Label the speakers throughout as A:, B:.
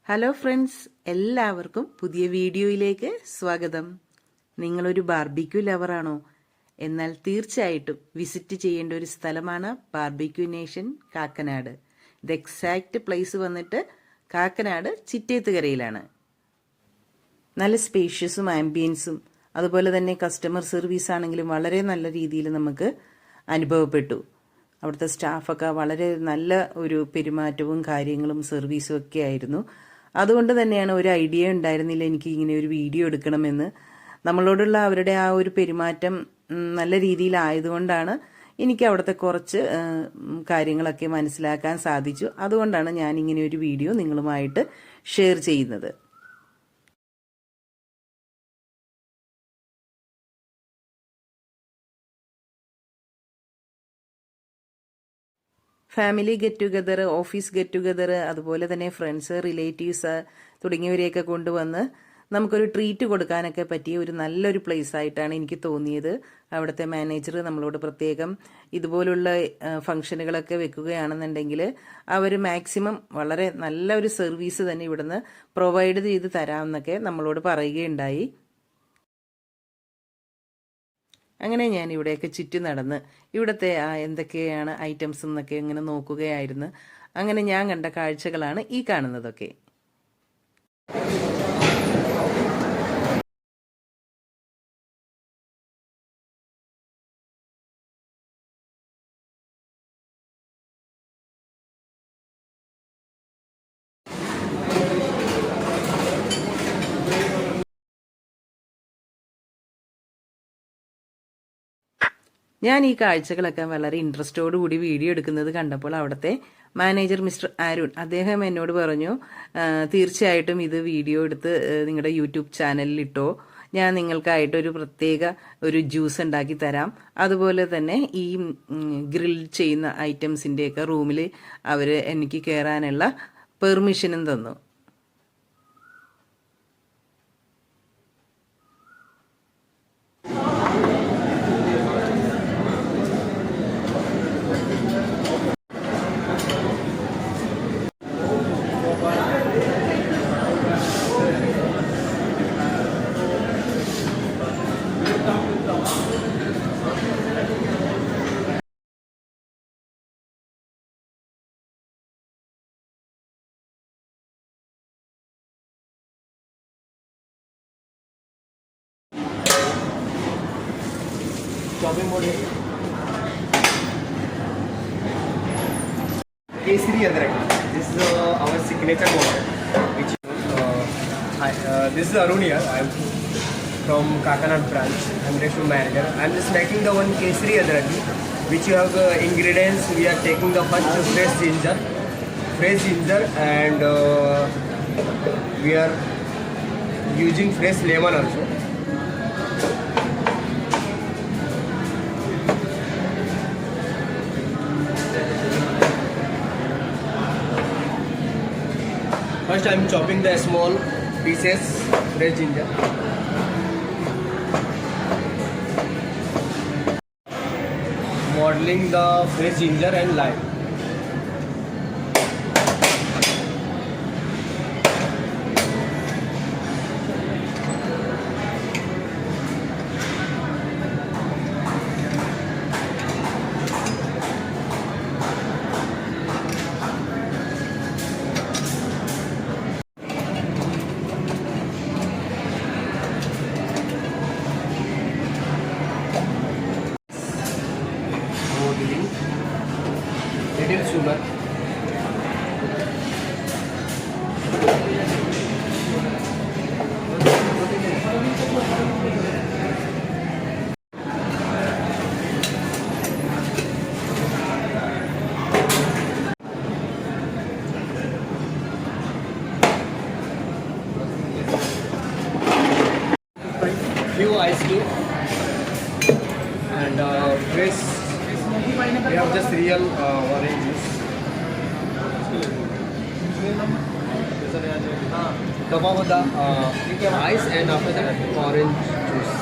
A: Hello friends, എല്ലാവർക്കും പുതിയ വീഡിയോയിലേക്ക് സ്വാഗതം. നിങ്ങളൊരു ബാർബിക്യൂ ലവറാണോ? എന്നാൽ തീർച്ചയായിട്ടും വിസിറ്റ് ചെയ്യേണ്ട ഒരു സ്ഥലമാണ് ബാർബിക്യൂ നേഷൻ കാക്കനാട്. ഇത് എക്സാക്റ്റ് പ്ലേസ് വന്നിട്ട് കാക്കനാട് ചിറ്റേത്തുകരയിലാണ്. നല്ല സ്പേഷ്യസും ആംബിയൻസും അതുപോലെ തന്നെ കസ്റ്റമർ സർവീസ് ആണെങ്കിലും വളരെ നല്ല രീതിയിൽ നമുക്ക് അനുഭവപ്പെട്ടു. അവിടുത്തെ സ്റ്റാഫൊക്കെ വളരെ നല്ല ഒരു പെരുമാറ്റവും കാര്യങ്ങളും സർവീസും ഒക്കെ ആയിരുന്നു. അതുകൊണ്ട് തന്നെയാണ് ഒരു ഐഡിയ ഉണ്ടായിരുന്നില്ല എനിക്ക് ഇങ്ങനെ ഒരു വീഡിയോ എടുക്കണമെന്ന്. നമ്മളോടുള്ള അവരുടെ ആ ഒരു പെരുമാറ്റം നല്ല രീതിയിലായതുകൊണ്ടാണ് എനിക്ക് അവിടുത്തെ കുറച്ച് കാര്യങ്ങളൊക്കെ മനസ്സിലാക്കാൻ സാധിച്ചു. അതുകൊണ്ടാണ് ഞാൻ ഇങ്ങനെ ഒരു വീഡിയോ നിങ്ങളുമായിട്ട് ഷെയർ ചെയ്യുന്നത്. Family get together, office get together, അതുപോലെ തന്നെ ഫ്രണ്ട്സ്, റിലേറ്റീവ്സ് തുടങ്ങിയവരെയൊക്കെ കൊണ്ടുവന്ന് നമുക്കൊരു ട്രീറ്റ് കൊടുക്കാനൊക്കെ പറ്റിയ ഒരു നല്ലൊരു പ്ലേസ് ആയിട്ടാണ് എനിക്ക് തോന്നിയത്. അവിടുത്തെ മാനേജർ നമ്മളോട് പ്രത്യേകം ഇതുപോലുള്ള ഫംഗ്ഷനുകളൊക്കെ വെക്കുകയാണെന്നുണ്ടെങ്കിൽ അവർ മാക്സിമം വളരെ നല്ലൊരു സർവീസ് തന്നെ ഇവിടുന്ന് പ്രൊവൈഡ് ചെയ്ത് തരാമെന്നൊക്കെ നമ്മളോട് പറയുകയുണ്ടായി. അങ്ങനെ ഞാൻ ഇവിടെയൊക്കെ ചുറ്റി നടന്ന് ഇവിടുത്തെ എന്തൊക്കെയാണ് ഐറ്റംസ് എന്നൊക്കെ ഇങ്ങനെ നോക്കുകയായിരുന്നു. അങ്ങനെ ഞാൻ കണ്ട കാഴ്ചകളാണ് ഈ കാണുന്നതൊക്കെ. ഞാൻ ഈ കാഴ്ചകളൊക്കെ വളരെ ഇൻട്രസ്റ്റോടു കൂടി വീഡിയോ എടുക്കുന്നത് കണ്ടപ്പോൾ അവിടുത്തെ മാനേജർ മിസ്റ്റർ അരുൺ അദ്ദേഹം എന്നോട് പറഞ്ഞു, തീർച്ചയായിട്ടും ഇത് വീഡിയോ എടുത്ത് നിങ്ങളുടെ യൂട്യൂബ് ചാനലിൽ ഇട്ടോ, ഞാൻ നിങ്ങൾക്കായിട്ടൊരു പ്രത്യേക ഒരു ജ്യൂസ് ഉണ്ടാക്കി തരാം. അതുപോലെ തന്നെ ഈ ഗ്രിൽ ചെയ്യുന്ന ഐറ്റംസിൻ്റെയൊക്കെ റൂമിൽ അവർ എനിക്ക് കയറാനുള്ള പെർമിഷനും തന്നു.
B: Chopping board Kesari Adrak. This is our signature board. Which this is Arun here. I am from Kakanad branch. I am restaurant manager. I am just making the one Kesari Adrak, which you have ingredients. We are taking the first fresh ginger, and we are using fresh lemon also. First I am chopping the small pieces fresh ginger. Modeling the fresh ginger and lime. Little sugar, few ice cubes, and fresh. We have just real orange juice. Top of the ice, and after that orange juice.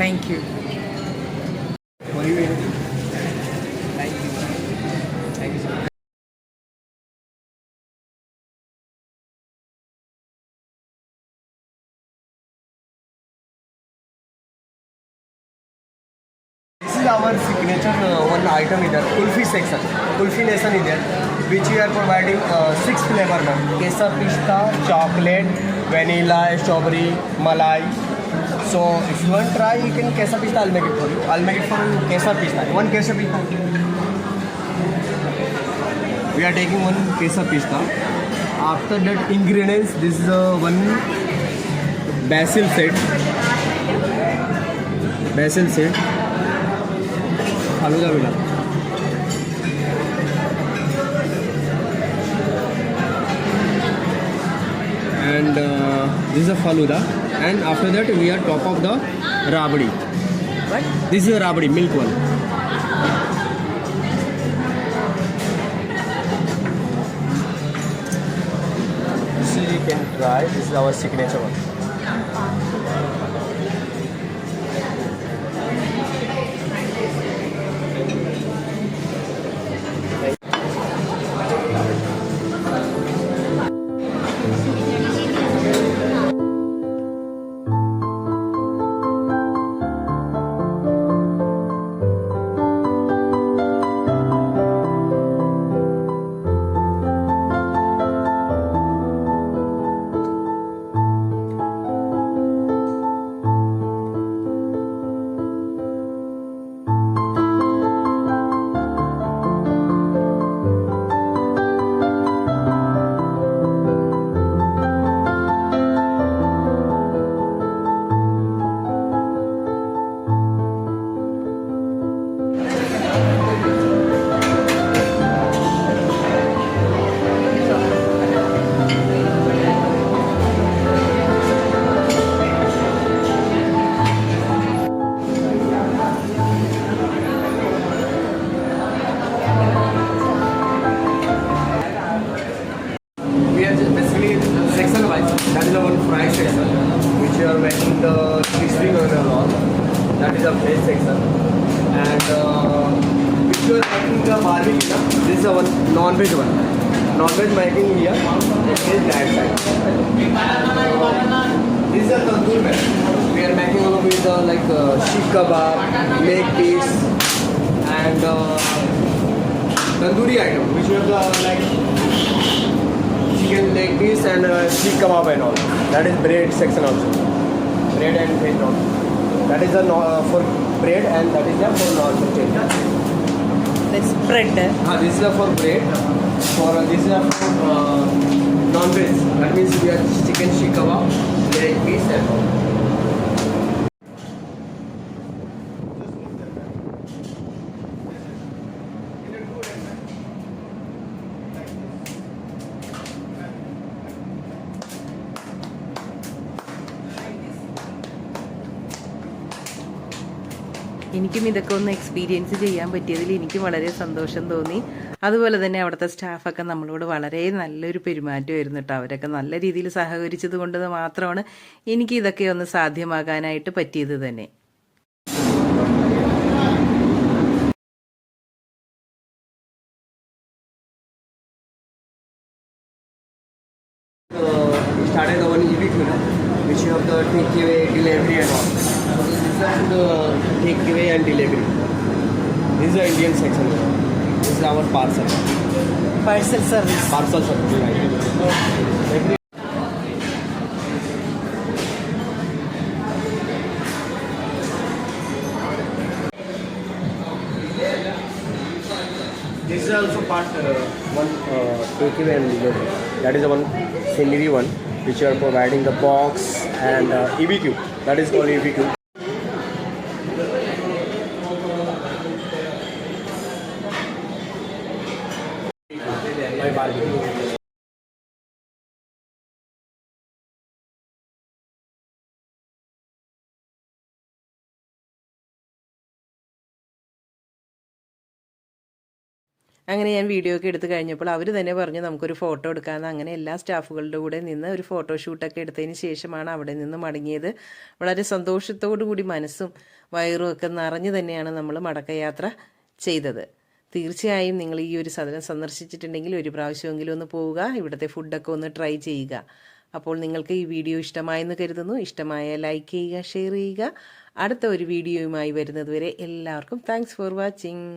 A: Thank you.
B: What do you mean? Thank you. Thank you so much. This is our signature one item is there, Kulfi section. Kulfi nation is there, which we are providing 6 flavor now. Kesar pista, chocolate, vanilla, strawberry, malai. So if you want to try, you can Kesar pista. I'll make it for you. I'll make it for you Kesar pista. One Kesar pista. We are taking one Kesar pista. After that ingredients, this is one basil set. Basil set. Faluda villa. And this is a faluda. And after that we are top of the rabdi.
A: What?
B: This is a rabdi, milk one. This you can try. This is our signature one. We are just basically section wise. That is the one fry section, which we are making the crispy burger on. That is a veg section. And if you are making the barbecue, this is a one non-veg one. Non-veg making here. This is that side. This is a tandoor method. We are making along with like sheep kebab, leg piece, and tandoori item, which we have the like chicken leg piece and sheep kebab and all. That is bread section also. Bread and veg also. That is for bread and that is for non-vegetarian.
A: That's bread.
B: This is for bread. This is for non-veg. That means we have chicken sheep kebab, leg piece and all.
A: എനിക്കും ഇതൊക്കെ ഒന്ന് experience ചെയ്യാൻ പറ്റിയതിൽ എനിക്ക് വളരെ സന്തോഷം തോന്നി. അതുപോലെ തന്നെ അവിടുത്തെ സ്റ്റാഫൊക്കെ നമ്മളോട് വളരെ നല്ലൊരു പെരുമാറ്റമായിരുന്നു കേട്ടോ. അവരൊക്കെ നല്ല രീതിയിൽ സഹകരിച്ചത് കൊണ്ട് മാത്രമാണ് എനിക്ക് ഇതൊക്കെ ഒന്ന് സാധ്യമാകാനായിട്ട് പറ്റിയത് തന്നെ.
B: Started the one EV cooler, which you have the takeaway, delivery and all. So this is the takeaway and delivery. This is the Indian section. This is our parcel.
A: Parcel service.
B: Parcel service. Right. This is also part one takeaway and delivery. That is the one scenery one, which you are providing the box and EBQ. That is called EBQ. My barbecue.
A: അങ്ങനെ ഞാൻ video ഒക്കെ എടുത്ത് കഴിഞ്ഞപ്പോൾ അവർ തന്നെ പറഞ്ഞു നമുക്കൊരു photo എടുക്കാമെന്ന്. അങ്ങനെ എല്ലാ സ്റ്റാഫുകളുടെ കൂടെ നിന്ന് ഒരു ഫോട്ടോഷൂട്ടൊക്കെ എടുത്തതിന് ശേഷമാണ് അവിടെ നിന്ന് മടങ്ങിയത്. വളരെ സന്തോഷത്തോടു കൂടി മനസ്സും വയറും ഒക്കെ നിറഞ്ഞു തന്നെയാണ് നമ്മൾ മടക്കയാത്ര ചെയ്തത്. തീർച്ചയായും നിങ്ങൾ ഈ ഒരു സ്ഥലം സന്ദർശിച്ചിട്ടുണ്ടെങ്കിൽ ഒരു പ്രാവശ്യമെങ്കിലും ഒന്ന് പോവുക, ഇവിടുത്തെ ഫുഡൊക്കെ ഒന്ന് ട്രൈ ചെയ്യുക. അപ്പോൾ നിങ്ങൾക്ക് ഈ വീഡിയോ ഇഷ്ടമായെന്ന് കരുതുന്നു. ഇഷ്ടമായ ലൈക്ക് ചെയ്യുക, ഷെയർ ചെയ്യുക. അടുത്ത ഒരു വീഡിയോയുമായി വരുന്നതുവരെ എല്ലാവർക്കും താങ്ക്സ് ഫോർ വാച്ചിങ്.